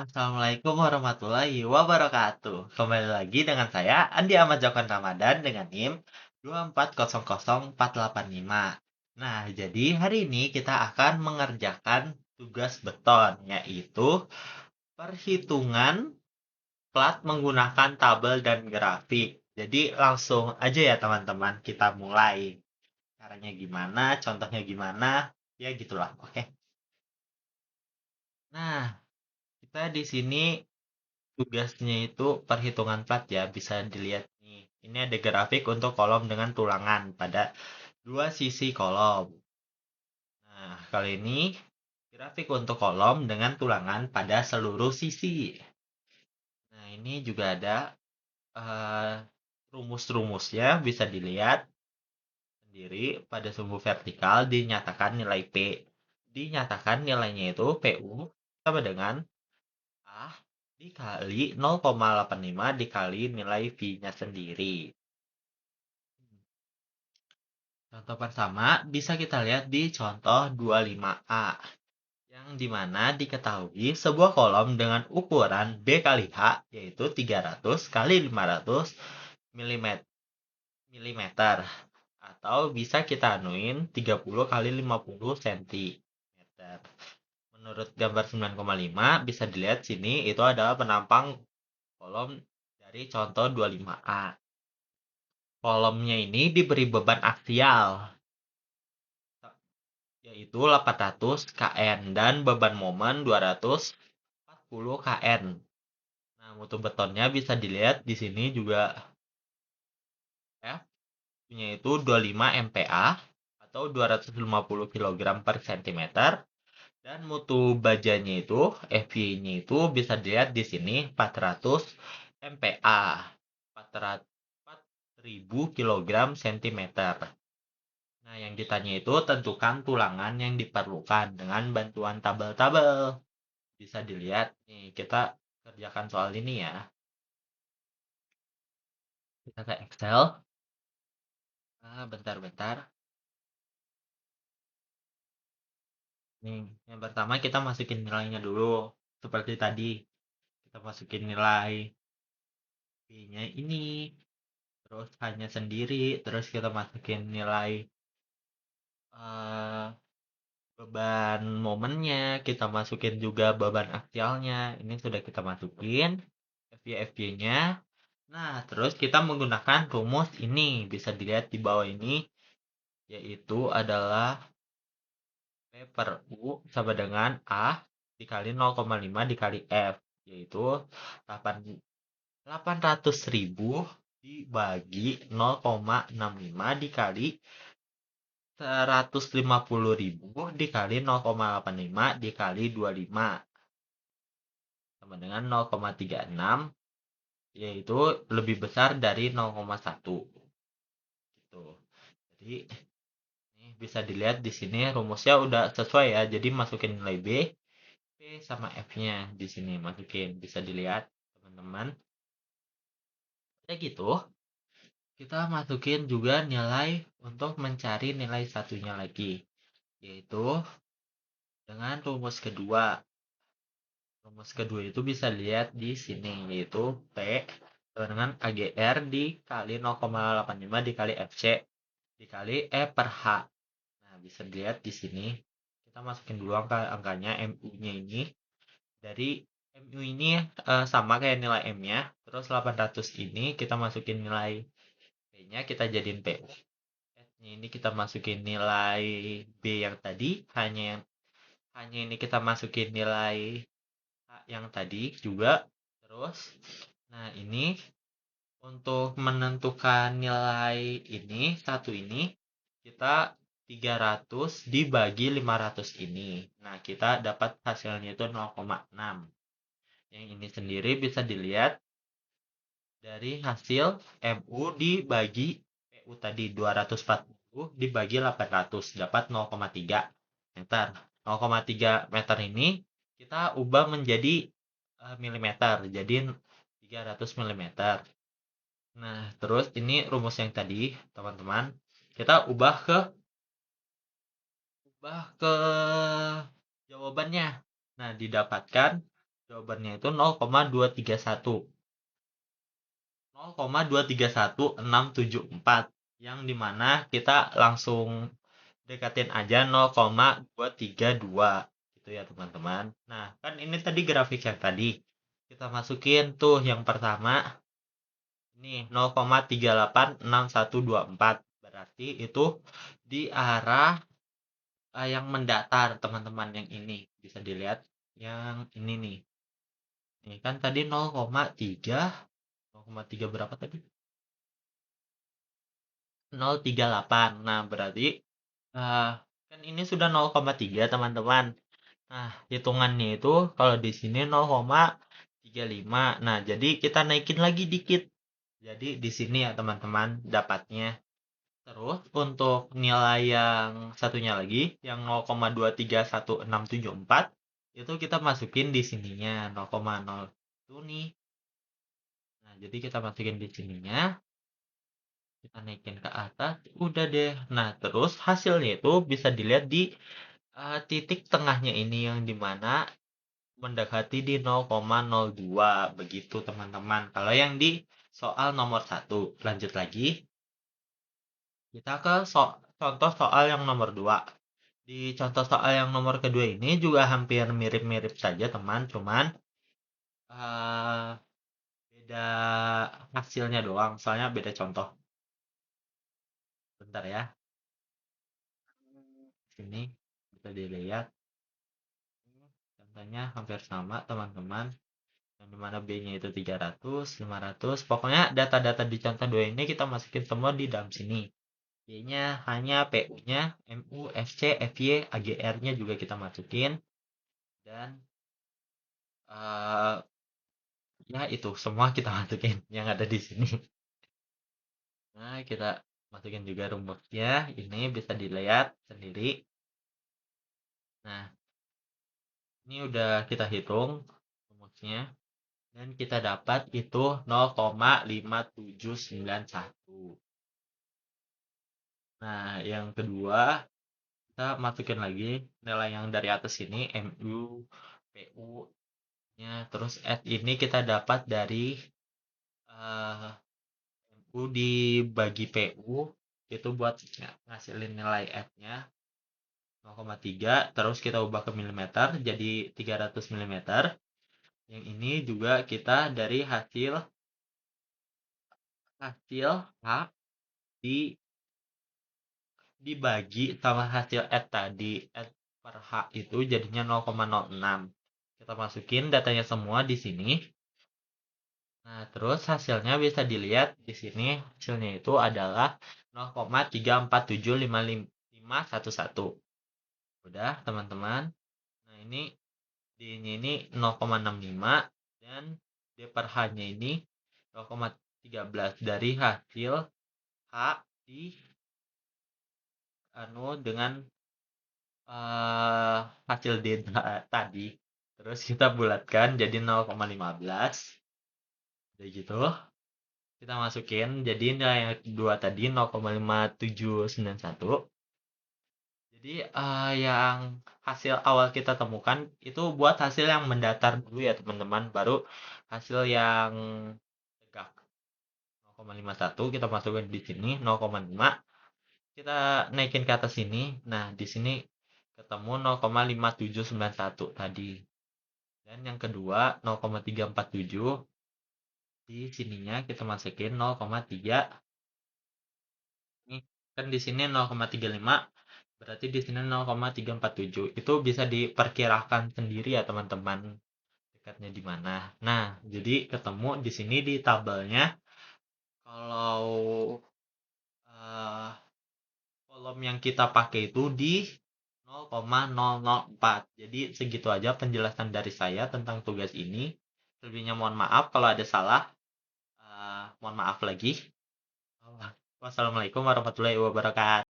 Assalamualaikum warahmatullahi wabarakatuh. Kembali lagi dengan saya, Andi Ahmad Jokon Ramadan dengan NIM 2400485. Nah, jadi hari ini kita akan mengerjakan tugas beton, yaitu perhitungan plat menggunakan tabel dan grafik. Jadi langsung aja ya teman-teman, kita mulai. Caranya gimana, contohnya gimana, ya gitulah. Oke. Nah, kita di sini tugasnya itu perhitungan plat ya, bisa dilihat nih. Ini ada grafik untuk kolom dengan tulangan pada dua sisi kolom. Nah, kali ini grafik untuk kolom dengan tulangan pada seluruh sisi. Nah, ini juga ada eh, rumus-rumusnya, bisa dilihat sendiri. Pada sumbu vertikal dinyatakan nilai P. Dinyatakan nilainya itu PU sama dengan A dikali 0,85 dikali nilai V-nya sendiri. Contoh pertama bisa kita lihat di contoh 25A, yang dimana diketahui sebuah kolom dengan ukuran B kali H, yaitu 300 kali 500 mm, atau bisa kita anuin 30 kali 50 cm. Menurut gambar 9,5 bisa dilihat sini itu adalah penampang kolom dari contoh 25A. Kolomnya ini diberi beban aksial, yaitu 800 kN dan beban momen 240 kN. Nah, mutu betonnya bisa dilihat di sini juga F punya itu 25 MPa atau 250 kg per cm, dan mutu bajanya itu FY-nya itu bisa dilihat di sini 400 MPa, 4000 kg cm. Nah, yang ditanya itu tentukan tulangan yang diperlukan dengan bantuan tabel-tabel. Bisa dilihat nih, kita kerjakan soal ini ya. Kita ke Excel. Bentar-bentar. Nih, yang pertama kita masukin nilainya dulu. Seperti tadi, kita masukin nilai B-nya ini. Terus hanya sendiri. Terus kita masukin nilai eh, beban momennya. Kita masukin juga beban aksialnya. Ini sudah kita masukin. FY-FY-nya. Nah, terus kita menggunakan rumus ini. Bisa dilihat di bawah ini. Yaitu adalah P per U sama dengan A dikali 0,5 dikali F. Yaitu 800.000 dibagi 0,65 dikali 150.000 dikali 0,85 dikali 25 sama dengan 0,36, yaitu lebih besar dari 0,1 gitu. Jadi ini bisa dilihat di sini rumusnya udah sesuai ya. Jadi masukin nilai B, P sama F-nya di sini masukin. Bisa dilihat teman-teman. Ya gitu. Kita masukin juga nilai untuk mencari nilai satunya lagi, yaitu dengan rumus kedua. Rumus kedua itu bisa dilihat di sini, yaitu P sama dengan AGR dikali 0,85 dikali FC dikali E per H. Nah, bisa dilihat di sini. Kita masukin dulu angkanya MU-nya ini. Dari MU ini sama kayak nilai M-nya. Terus 800 ini kita masukin nilai P-nya, kita jadiin PU. Ini kita masukin nilai B yang tadi, hanya ini kita masukin nilai A yang tadi juga. Terus nah ini untuk menentukan nilai ini satu ini kita 300 dibagi 500 ini. Nah, kita dapat hasilnya itu 0,6. Yang ini sendiri bisa dilihat dari hasil MU dibagi PU tadi 240 dibagi 800 dapat 0,3 meter. 0,3 meter ini kita ubah menjadi milimeter, jadi 300 milimeter. Nah, terus ini rumus yang tadi, teman-teman, kita ubah ke jawabannya. Nah, didapatkan Jawabannya itu 0,231. 0,231674, yang dimana kita langsung dekatin aja 0,232 gitu ya teman-teman. Nah kan ini tadi grafik yang tadi kita masukin tuh yang pertama ini 0,386124, berarti itu di arah yang mendatar teman-teman. Yang ini bisa dilihat yang ini nih. Ini kan tadi 0,3 berapa tadi? 0,38. Nah, berarti kan ini sudah 0,3 teman-teman. Nah, hitungannya itu kalau di sini 0,35. Nah, jadi kita naikin lagi dikit. Jadi di sini ya teman-teman dapatnya. Terus untuk nilai yang satunya lagi yang 0,231674 itu kita masukin di sininya 0,0 itu nih. Nah, jadi kita masukin di sininya. Kita naikin ke atas, udah deh. Nah, terus hasilnya itu bisa dilihat di titik tengahnya ini yang dimana mendekati di 0,02 begitu teman-teman. Kalau yang di soal nomor 1, lanjut lagi. Kita ke contoh soal yang nomor 2. Di contoh soal yang nomor kedua ini juga hampir mirip-mirip saja teman, cuman beda hasilnya doang, soalnya beda contoh. Bentar ya. Sini bisa dilihat. Contohnya hampir sama teman-teman. Yang dimana B-nya itu 300, 500. Pokoknya data-data di contoh 2 ini kita masukin semua di dalam sini. Y-nya hanya PU-nya, MU, FC, FY, AGR-nya juga kita masukin. Dan ya itu semua kita masukin yang ada di sini. Nah, kita masukin juga rumusnya. Ini bisa dilihat sendiri. Nah, ini udah kita hitung rumusnya. Dan kita dapat itu 0,5791. Nah, yang kedua, kita masukin lagi nilai yang dari atas ini, MU, PU-nya. Terus F ini kita dapat dari MU dibagi PU, itu buat ngasilin nilai F-nya 0,3. Terus kita ubah ke milimeter, jadi 300 mm. Yang ini juga kita dari hasil H dibagi sama hasil F tadi. F per H itu jadinya 0,06. Kita masukin datanya semua di sini. Nah, terus hasilnya bisa dilihat di sini. Hasilnya itu adalah 0,3475511. Udah, teman-teman. Nah, ini D-nya ini 0,65 dan D per H-nya ini 0,13 dari hasil H di dengan hasil D tadi. Terus kita bulatkan jadi 0,15. Udah gitu. Kita masukin. Jadi nilai yang kedua tadi 0,5791. Jadi yang hasil awal kita temukan itu buat hasil yang mendatar dulu ya teman-teman. Baru hasil yang tegak 0,51 kita masukin di sini 0,5. Kita naikin ke atas sini. Nah, di sini ketemu 0,5791 tadi. Dan yang kedua 0,347. Di sininya kita masukin 0,3. Ini kan di sini 0,35. Berarti di sini 0,347. Itu bisa diperkirakan sendiri ya teman-teman dekatnya di mana. Nah, jadi ketemu di sini di tabelnya kalau kolom yang kita pakai itu di 0,004. Jadi segitu aja penjelasan dari saya tentang tugas ini. Selebihnya mohon maaf kalau ada salah. Mohon maaf lagi. Wassalamualaikum warahmatullahi wabarakatuh.